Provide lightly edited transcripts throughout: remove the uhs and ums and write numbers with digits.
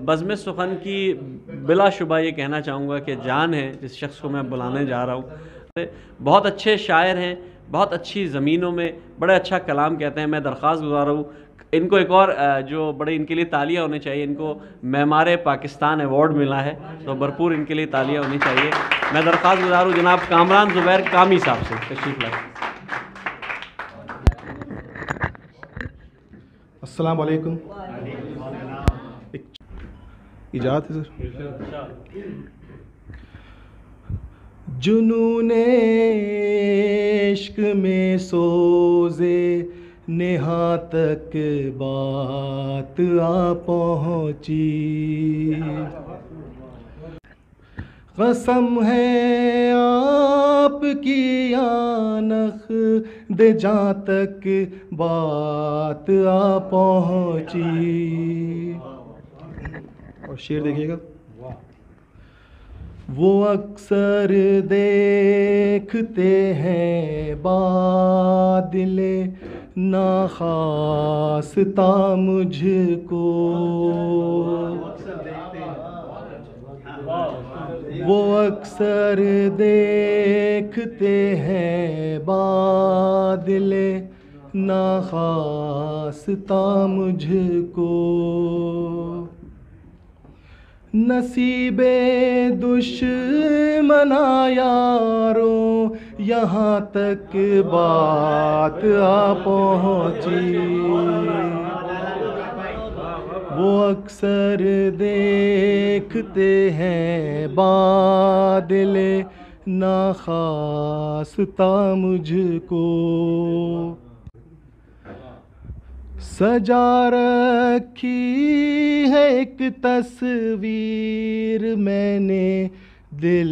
बज़्म सुखन की बिलाशुबा ये कहना चाहूँगा कि जान है जिस शख्स को मैं बुलाने जा रहा हूँ। बहुत अच्छे शायर हैं, बहुत अच्छी ज़मीनों में बड़े अच्छा कलाम कहते हैं। मैं दरख्वास्त गुज़ार हूँ इनको एक और जो बड़े इनके लिए तालियां होनी चाहिए। इनको मेमार पाकिस्तान अवार्ड मिला है, तो भरपूर इनके लिए तालियां होनी चाहिए। मैं दरख्वास्त गुज़ार हूँ जनाब कामरान ज़ुबैर कामी साहब से तशरीफ़ लाएं। अस्सलाम वालेकुम। इजाज़त है सर। जुनूने इश्क में सोज़े नेहा तक बात आ पहुँची। कसम है आपकी आनख दे जहाँ तक बात आ पहुँची। और शेर देखिएगा। वो अक्सर देखते हैं बादले नाखास्ता मुझको। वो अक्सर देखते हैं बादले नाखास्ता मुझको। नसीबे दुश्मना यारों यहाँ तक बात आ पहुँची। वो अक्सर देखते हैं बादले नाखास्ता मुझको। सजा रखी है एक तस्वीर मैंने दिल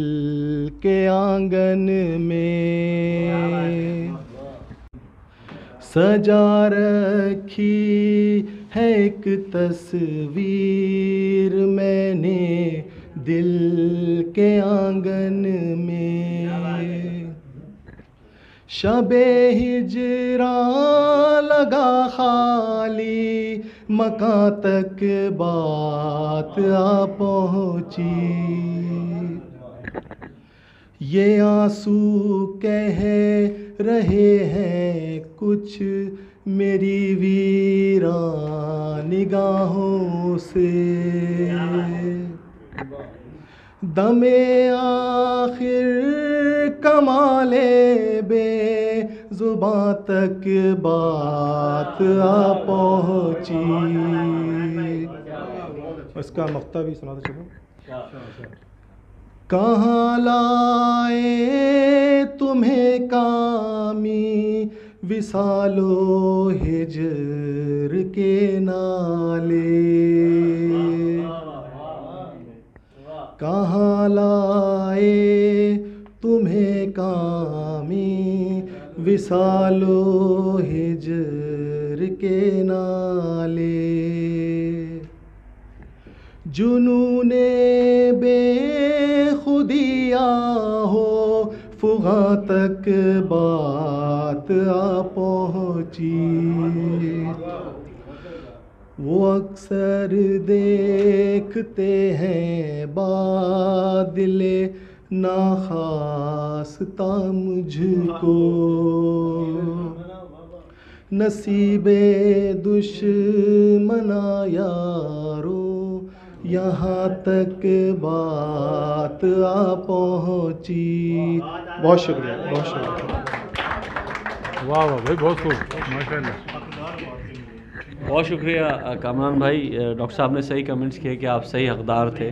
के आंगन में। सजा रखी है एक तस्वीर मैंने दिल के आंगन में। शबे हिजरा लगा खाली मकां तक बात आ पहुँची। ये आंसू कह रहे हैं कुछ मेरी वीरान निगाहों से। दमे आखिर कमाले बेज़ुबां तक बात आ पहुँची। इसका मक्ता भी सुना था चलो। कहाँ लाए तुम्हें कामी विसालो हिजर के नाले। कहाँ लाए तुम्हें कामी विसालो हिजर के नाले। जुनूने बेखुदिया हो फुगा तक बात आ पहुँची। वो अक्सर देखते हैं बादले नाखास्ता मुझको। नसीबे दुश्मना यारो यहाँ तक बात आ पहुँची। बहुत शुक्रिया, बहुत शुक्रिया। वाह वाह भाई, बहुत खूब, माशाल्लाह। बहुत शुक्रिया कामरान भाई। डॉक्टर साहब ने सही कमेंट्स किए कि आप सही हकदार थे।